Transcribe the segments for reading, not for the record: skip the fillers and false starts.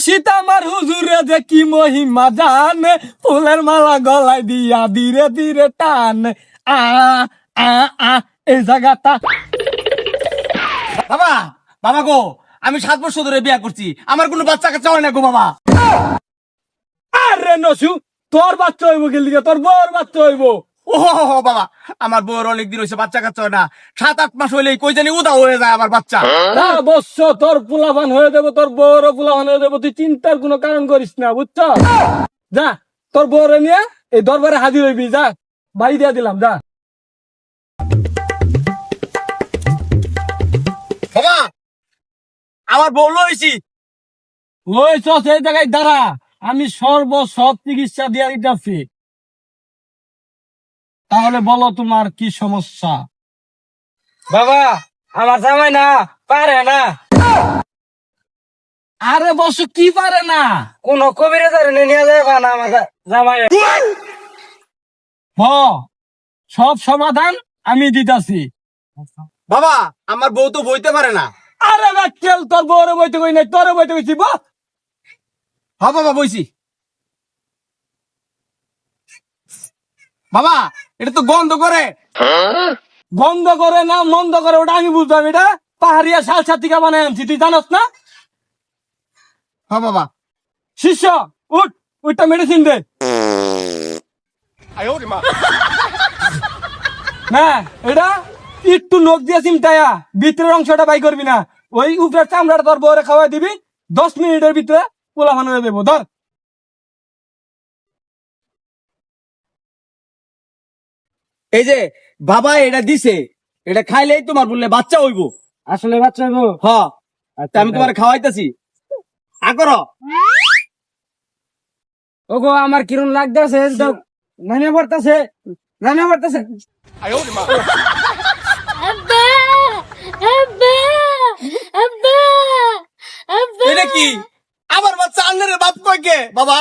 মুর্শিদ আমার হুজুরে যে কি মহিমা জানে, ফুলের মালা গলায় দিয়া ধীরে ধীরে টান। আ আ আ এই জায়গাটা। বাবা, বাবা গো, আমি 7 বছর ধরে বিয়া করছি, আমার কোনো বাচ্চা কাচ্চা হয় না গো বাবা। আরে নসু, তোর বাচ্চা হইব গেলি, তোর বউর বাচ্চা হইব। ও বাবা, আমার বউর অনেক দিন হয়েছে বাচ্চা কাচ্চা হয় না, 7-8 মাস হইলেই কই জানি উদা হয়ে যায় আমার বাচ্চা। তা বৎস তোর পোলাপান হয়ে দেবো, তোর বউরও পোলাপান হয়ে দেবো, তুই চিন্তার কোনো কারণ করিস না, বুঝছ? যা তোর বউরে নিয়ে এই দরবারে হাজির হইবি, যা বাড়ি দিয়া দিলাম, যা। বাবা, আমার বউ লইছি। ওই চস এই জায়গায় দাঁড়া, আমি সব চিকিৎসা দিয়া দিতেছি। তাহলে বলো তোমার কি সমস্যা? বাবা, আমার জামাই না পারে না, আরে বসু কি পারে না? কোন কবিরাজের নিয়ে যাবে না আমার জামাই। হ, সব সমাধান আমি দিতাছি। বাবা, আমার বউ তো বইতে পারে না। আরে বাচ্চাল, তোর বউরে বইতে কই নাই, তোরে বইতে কইছি। হ্যাঁ বাবা, বইছি। বাবা, এটা তো গন্ধ করে। বন্ধ করে না মন্দ করে ওটা আমি বুঝলাম। এটা পাহাড়িয়া শাল ছাতিকা বানায় আনছি, তুই জানোস না? হ্যাঁ বাবা। শিষ্য উঠ, ওইটা মেডিসিন দে। না, এটা একটু নখ দিয়ে চিমটায়া ভিতরের অংশটা বাই করবি না, ওই উপরের চামড়াটা তোর বউরে খাওয়াই দিবি। 10 মিনিটের ভিতরে পোলা বানিয়ে দেবো, ধর। এই যে বাবা এটা দিছে, এটা খাইলেই তোমার বললে বাচ্চা হইব। আসলে বাচ্চা গো, হ্যাঁ, তা আমি তোমার খাওয়াইতেছি, আকরো। ওগো আমার কিরণ লাগতেছে, নানে পড়তেছে, নানে পড়তেছে। আব্বা আব্বা আব্বা আব্বা এটা কি আমার বাচ্চা আন্নারে বাপ কয় কে বাবা?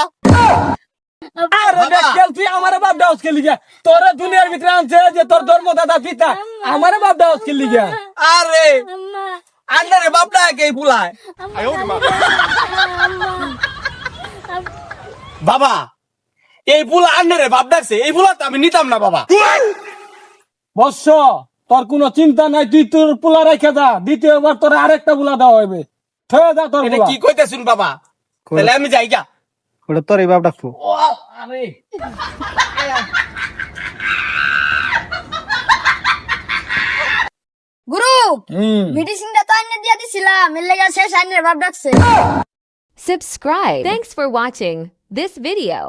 আরে বাবা। দেখেল, তুই আমার বাপ দাওস কে লিগা? তোর দুনিয়ার ভিতরে আনছে যে তোর ধর্মদাতা পিতা, আমার বাপ দাওস কে লিগা? আরে আম্মা আন্নারে বাপ না কে ফুলায় বাবা? এই ফুলা আন্নারে বাপ ডাকছে, এই ফুলা তো আমি নিতাম না বাবা। বৎস, তোর কোনো চিন্তা নাই, তুই তোর পোলা রেখে যা, দ্বিতীয়বার তোর আরেকটা পোলা দেওয়া হইবে। থয়ে যা তোর এটা পোলা। কি কইতেছুন বাবা? তাহলে আমি যাই গা। ওটা তোর এই বাপ ডাকবো। ও, আরে গুরু হুম। মেডিসিনটা তো আইনে দিয়া দিছিলাম, এর লেগে শেষ আইনের ভাব ডাকছে। Subscribe. Thanks for watching this video.